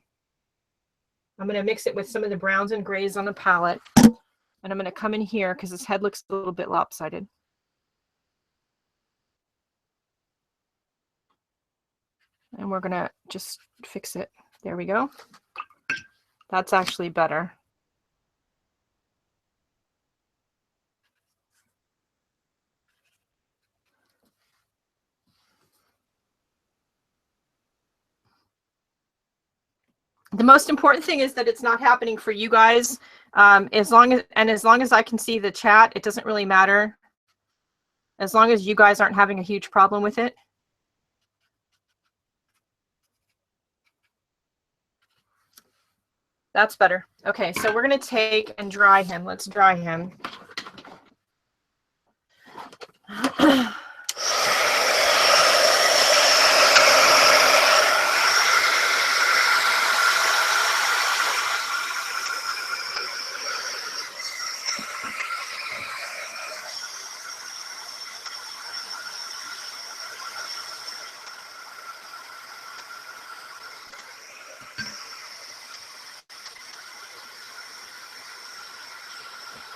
I'm going to mix it with some of the browns and grays on the palette. And I'm going to come in here because his head looks a little bit lopsided. And we're going to just fix it. There we go. That's actually better. The most important thing is that it's not happening for you guys. As long as I can see the chat, it doesn't really matter. As long as you guys aren't having a huge problem with it. That's better. Okay, so we're going to take and dry him. Let's dry him.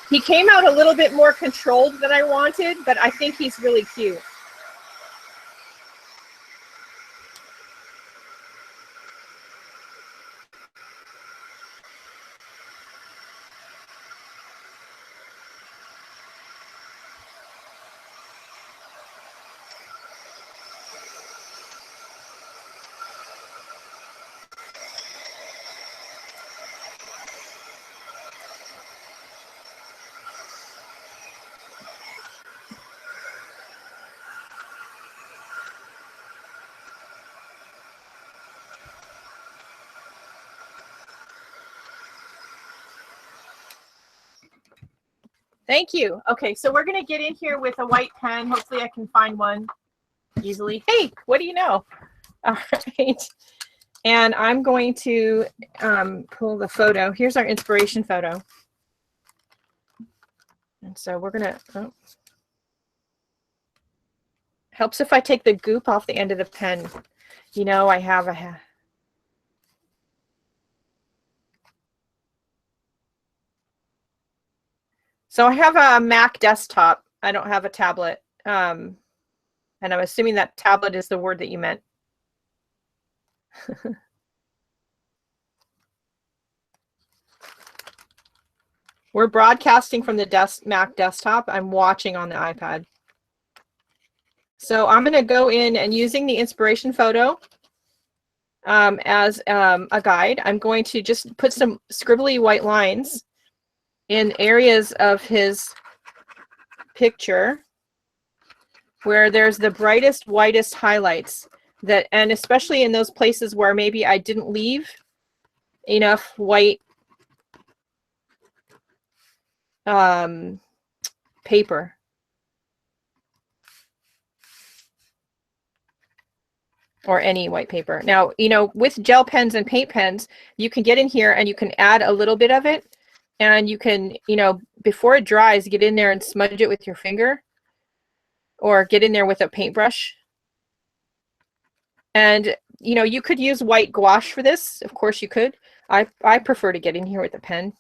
He came out a little bit more controlled than I wanted, but I think he's really cute. Thank you. Okay, so we're going to get in here with a white pen. Hopefully I can find one easily. Hey, what do you know? All right. And I'm going to pull the photo. Here's our inspiration photo. And so we're going to, oh. Helps if I take the goop off the end of the pen. You know, I have a... So I have a Mac desktop. I don't have a tablet. And I'm assuming that tablet is the word that you meant. We're broadcasting from the Mac desktop. I'm watching on the iPad. So I'm going to go in and using the inspiration photo as a guide. I'm going to just put some scribbly white lines in areas of his picture where there's the brightest, whitest highlights, that, and especially in those places where maybe I didn't leave enough white paper. Or any white paper. Now, you know, with gel pens and paint pens, you can get in here and you can add a little bit of it, and you can, you know, before it dries, get in there and smudge it with your finger, or get in there with a paintbrush. And, you know, you could use white gouache for this. Of course you could. I prefer to get in here with a pen.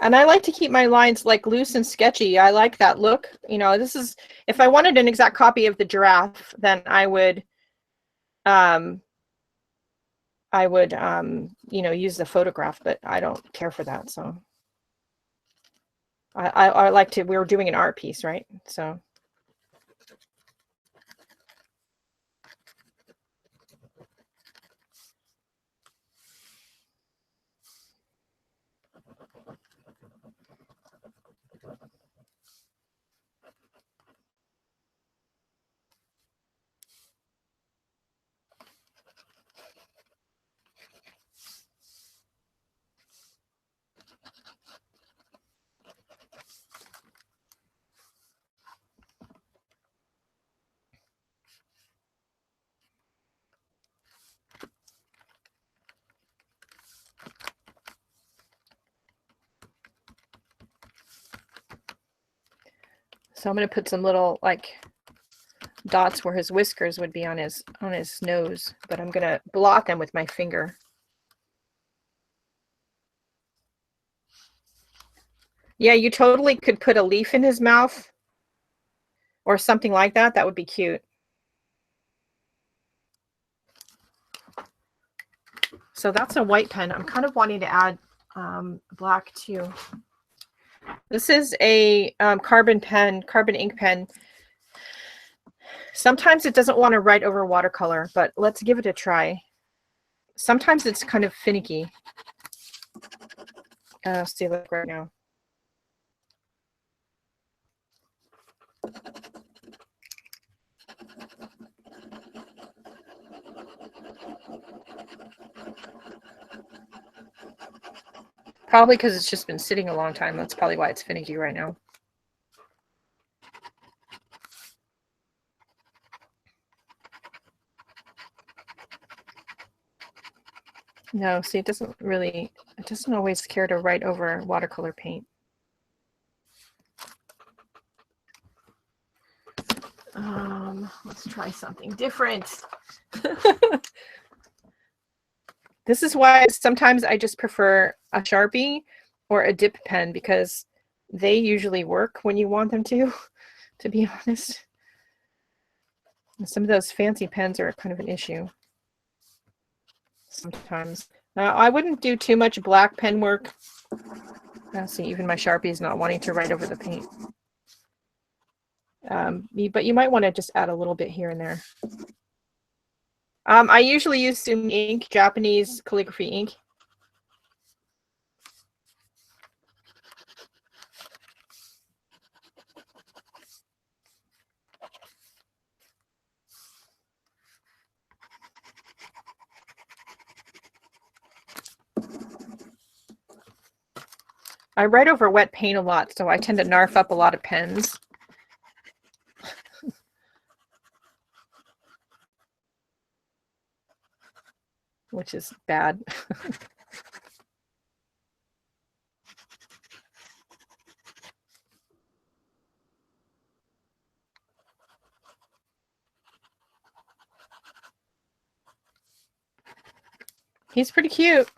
And I like to keep my lines like loose and sketchy. I like that look. You know, this is, if I wanted an exact copy of the giraffe, then I would you know, use the photograph, but I don't care for that. So I like to, we were doing an art piece, right? So. So I'm going to put some little like dots where his whiskers would be on his nose, but I'm going to blot them with my finger. Yeah, you totally could put a leaf in his mouth or something like that. That would be cute. So that's a white pen. I'm kind of wanting to add black too. This is a carbon ink pen. Sometimes it doesn't want to write over watercolor, but let's give it a try. Sometimes it's kind of finicky. See, look right now. Probably because it's just been sitting a long time. That's probably why it's finicky right now. No, see, it doesn't always care to write over watercolor paint. Let's try something different. This is why sometimes I just prefer a Sharpie or a dip pen, because they usually work when you want them to be honest. And some of those fancy pens are kind of an issue sometimes. I wouldn't do too much black pen work. See, even my Sharpie is not wanting to write over the paint. But you might want to just add a little bit here and there. I usually use Sumi ink, Japanese calligraphy ink. I write over wet paint a lot, so I tend to narf up a lot of pens. Which is bad. He's pretty cute.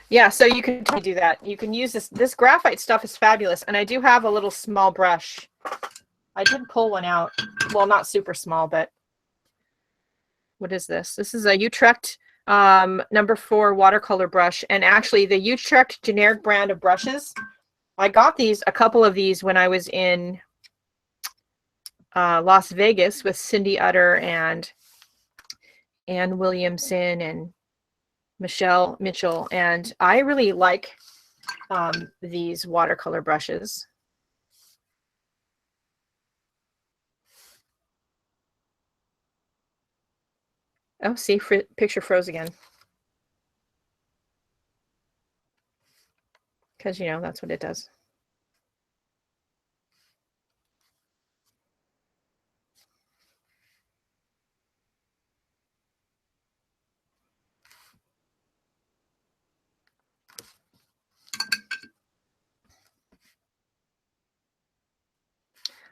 Yeah, so you can do that. You can use this graphite stuff is fabulous. And I do have a little small brush. I did pull one out. Well, not super small, but what is this? This is a Utrecht #4 watercolor brush. And actually the Utrecht generic brand of brushes, I got a couple of these when I was in Las Vegas with Cindy Utter and Ann Williamson and Michelle Mitchell. And I really like these watercolor brushes. Oh, see, picture froze again. Because, you know, that's what it does.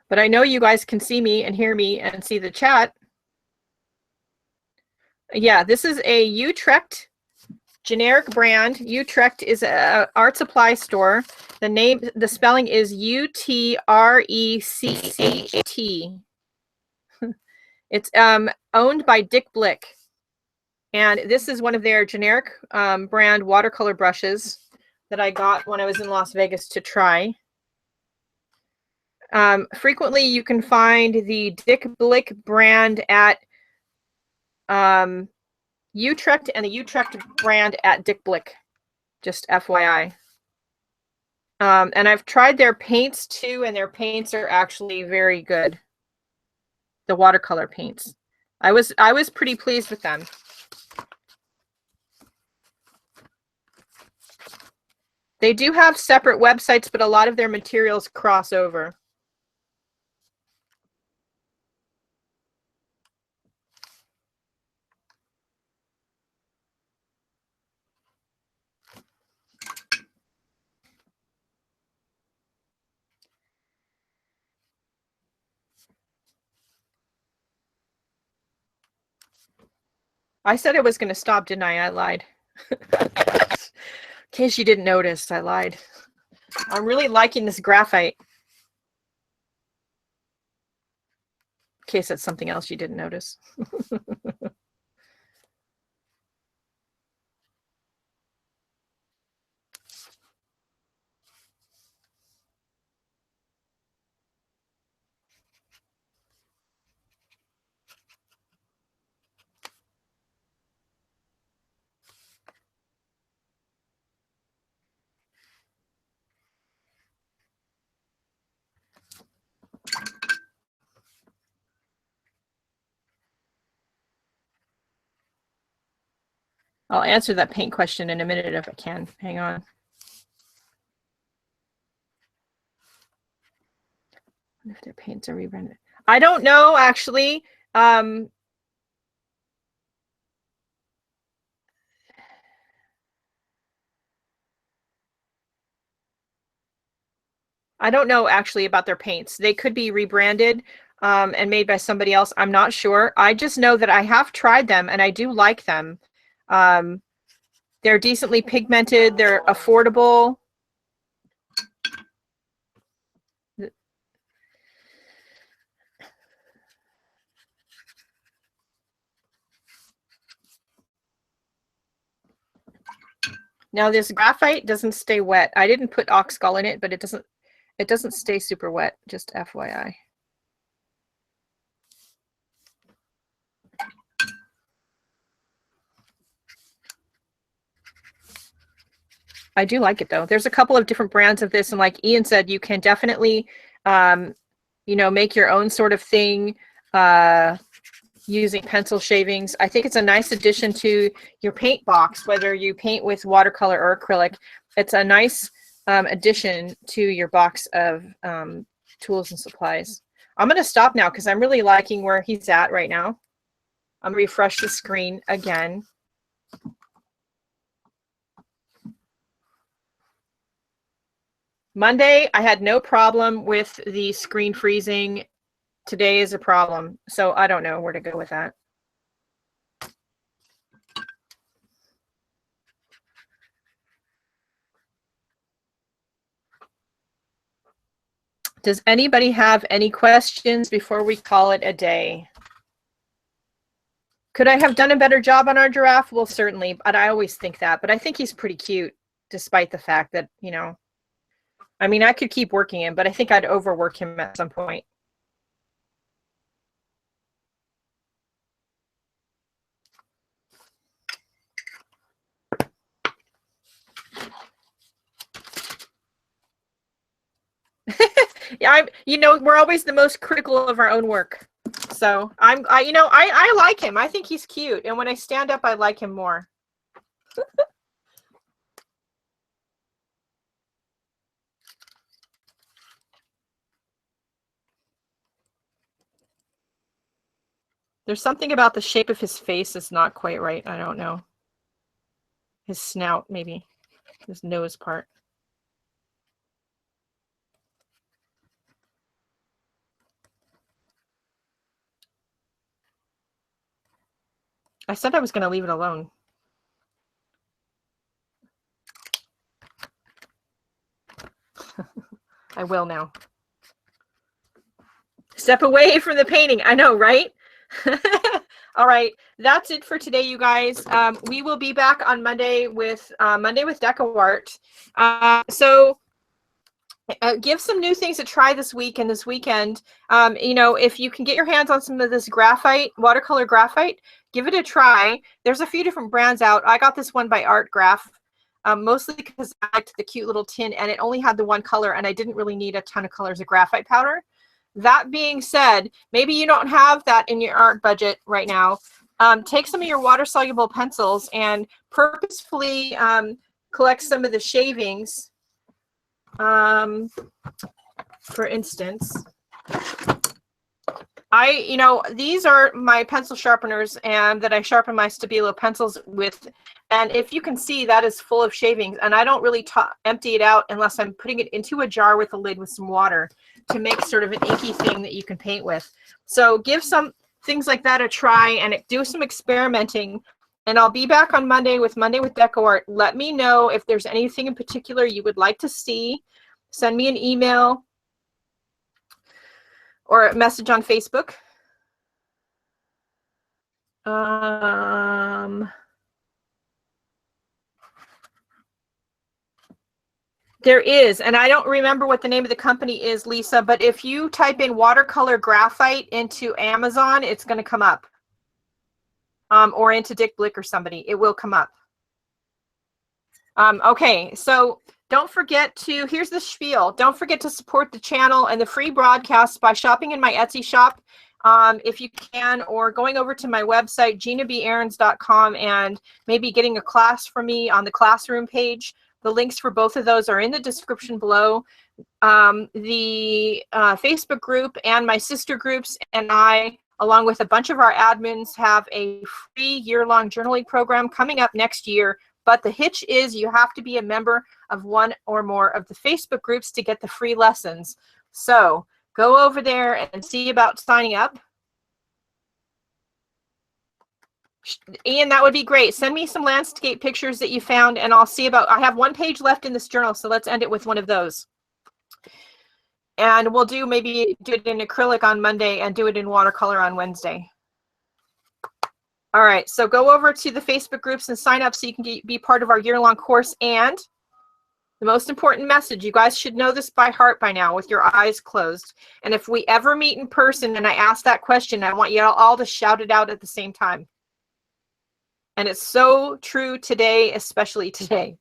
But I know you guys can see me and hear me and see the chat. Yeah, this is a Utrecht generic brand. Utrecht is an art supply store. The spelling is Utrecht. It's owned by Dick Blick. And this is one of their generic brand watercolor brushes that I got when I was in Las Vegas to try. Frequently, you can find the Dick Blick brand at Utrecht and the Utrecht brand at Dick Blick, just FYI. And I've tried their paints too, and their paints are actually very good. The watercolor paints. I was pretty pleased with them. They do have separate websites, but a lot of their materials cross over. I said I was going to stop, didn't I? I lied. In case you didn't notice, I lied. I'm really liking this graphite. In case that's something else you didn't notice. I'll answer that paint question in a minute if I can. Hang on. If their paints are rebranded. I don't know, actually. I don't know actually about their paints. They could be rebranded and made by somebody else. I'm not sure. I just know that I have tried them and I do like them. They're decently pigmented. They're affordable. Now this graphite doesn't stay wet. I didn't put Oxgall in it, but it doesn't stay super wet, just FYI. I do like it though. There's a couple of different brands of this, and like Ian said, you can definitely you know, make your own sort of thing using pencil shavings. I think it's a nice addition to your paint box, whether you paint with watercolor or acrylic. It's a nice addition to your box of tools and supplies. I'm going to stop now because I'm really liking where he's at right now. I'm going to refresh the screen again. Monday, I had no problem with the screen freezing. Today is a problem, so I don't know where to go with that. Does anybody have any questions before we call it a day? Could I have done a better job on our giraffe? Well, certainly, but I always think that. But I think he's pretty cute, despite the fact that, you know, I mean, I could keep working him, but I think I'd overwork him at some point. Yeah, you know, we're always the most critical of our own work. So I like him. I think he's cute. And when I stand up, I like him more. There's something about the shape of his face that's not quite right. I don't know. His snout, maybe. His nose part. I said I was going to leave it alone. I will now. Step away from the painting. I know, right? All right, that's it for today, you guys. We will be back on Monday with DecoArt. So give some new things to try this week and this weekend. You know, if you can get your hands on some of this graphite, watercolor graphite, give it a try. There's a few different brands out. I got this one by Art Graph, mostly because I liked the cute little tin and it only had the one color and I didn't really need a ton of colors of graphite powder. That being said, maybe you don't have that in your art budget right now. Take some of your water-soluble pencils and purposefully collect some of the shavings. For instance, you know, these are my pencil sharpeners and that I sharpen my Stabilo pencils with. And if you can see, that is full of shavings. And I don't really empty it out unless I'm putting it into a jar with a lid with some water to make sort of an inky thing that you can paint with. So give some things like that a try and do some experimenting. And I'll be back on Monday with DecoArt. Let me know if there's anything in particular you would like to see. Send me an email or a message on Facebook. There is, and I don't remember what the name of the company is, Lisa, but if you type in watercolor graphite into Amazon, it's going to come up. Or into Dick Blick or somebody, it will come up. Okay, so don't forget to, here's the spiel. Don't forget to support the channel and the free broadcasts by shopping in my Etsy shop, if you can, or going over to my website, ginabahrens.com, and maybe getting a class from me on the classroom page. The links for both of those are in the description below. The Facebook group and my sister groups and I, along with a bunch of our admins, have a free year-long journaling program coming up next year. But the hitch is you have to be a member of one or more of the Facebook groups to get the free lessons. So go over there and see about signing up. Ian, that would be great. Send me some landscape pictures that you found and I'll see about, I have one page left in this journal, so let's end it with one of those. And we'll maybe do it in acrylic on Monday and do it in watercolor on Wednesday. All right, so go over to the Facebook groups and sign up so you can be part of our year-long course. And the most important message, you guys should know this by heart by now with your eyes closed. And if we ever meet in person and I ask that question, I want you all to shout it out at the same time. And it's so true today, especially today.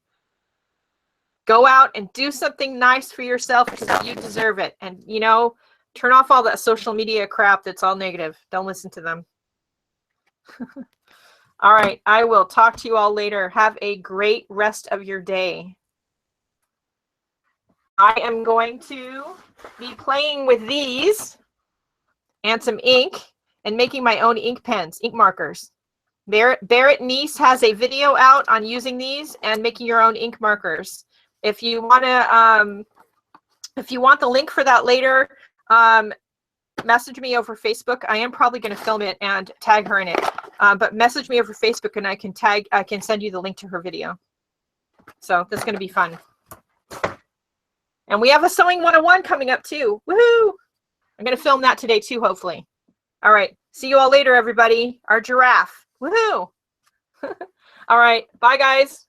Go out and do something nice for yourself because you deserve it. And, you know, turn off all that social media crap that's all negative. Don't listen to them. All right, I will talk to you all later. Have a great rest of your day. I am going to be playing with these and some ink and making my own ink pens, ink markers. Barrett Niece has a video out on using these and making your own ink markers. If you want to, if you want the link for that later, message me over Facebook. I am probably going to film it and tag her in it. But message me over Facebook and I can send you the link to her video. So that's going to be fun. And we have a Sewing 101 coming up too. Woohoo! I'm going to film that today too, hopefully. All right. See you all later, everybody. Our giraffe. Woohoo! All right. Bye, guys.